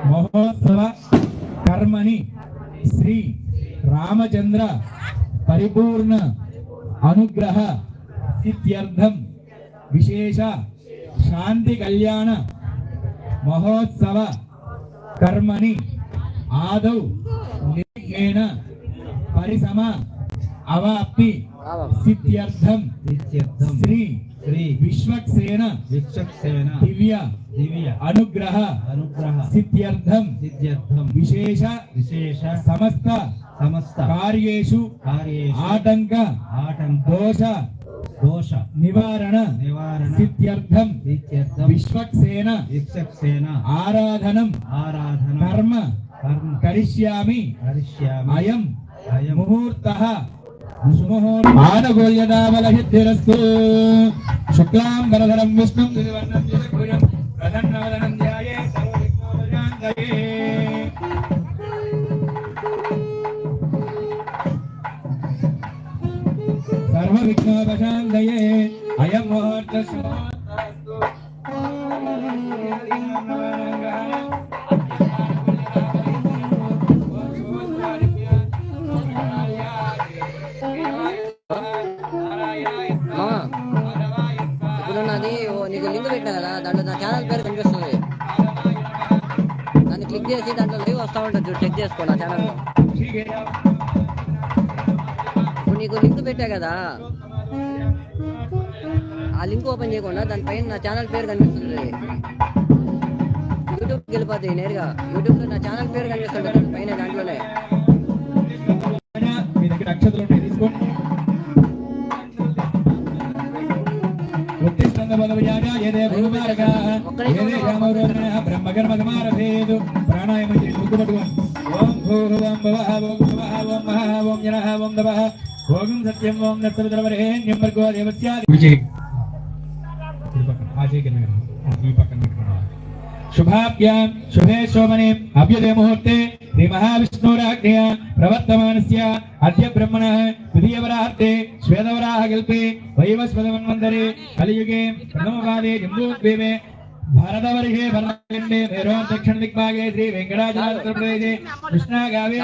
महोत्सव कर्मणि श्री रामचंद्र परिपूर्ण अनुग्रह सिद्ध्यर्थम विशेष शांति कल्याण महोत्सव कर्मणि आदौ निर्विघ्नेन परिसम अवाप्ति सिद्ध्यर्थम श्री विश्वक्सेन दिव्य अनुग्रह सिद्ध्यर्थम विशेष समस्त कार्येषु आतंक दोष निवारण सिद्ध्यर्थम विश्वक्सेन आराधनम कर्म करिष्यामि अयं मुहूर्तः आनुकूल्यताबलसिद्धिरस्तु शुक्लांबरधरं विष्णुं द्विवर्णं चतुर्भुजं प्रसन्नवदनं ध्यायेत् सर्वविघ्नोपशान्तये अयं मुहूर्तः నీకు లింక్ పెట్టినా కదా దాంట్లో నా ఛానల్ పేరు కనిపిస్తుంది దాన్ని క్లిక్ చేసి దాంట్లో లైవ్ వస్తూ ఉంటుంది చూడు చెక్ చేసుకో నా ఛానల్లో ఇప్పుడు నీకు లింక్ పెట్టా కదా ఆ లింక్ ఓపెన్ చేయకుండా దానిపైన నా ఛానల్ పేరు కనిపిస్తుంది యూట్యూబ్కి వెళ్ళిపోతాయి నేరుగా యూట్యూబ్లో నా ఛానల్ పేరు కనిపిస్తుంది పైన దాంట్లోనే शुभाभ्यां शुभे शोभने अभ्युदय मुहूर्ते श्री महाविष्णुराज्ञया प्रवर्तमानस्य अद्य ब्रह्मणः द्वितीयवरार्थे श्वेतवराहकल्पे वैवस्वतमन्वन्तरे कलियुगे प्रथमपादे जम्बूद्वीपे भारतवर्षे भरतखण्डे मेरों दक्षिण दिग्भागे श्री वेंकटाचलप्रदेशे कृष्णागावे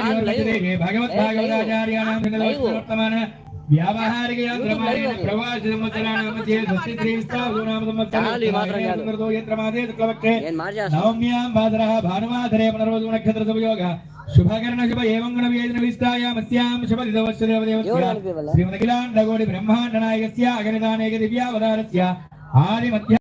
भगवद्भागवताचार्याणां वर्तमान व्यावहारिक यंत्रमानेन प्रवास संवत्सराणां मध्ये स्वस्ति श्री विस्तावनाम संवत्सरो यत्रमादे शुक्लपक्षे नवम्यां भाद्रः भानुवासरे पुनर्वसु नक्षत्र शुभयोगः शुभकर्ण शुभ एवं गुणवेदन विस्तायामस्यां शुभदिवस्य श्रीमदखिलाण्डकोटि ब्रह्माण्ड नायकस्य अगणितानेक दिव्यावतारस्य आदि मध्य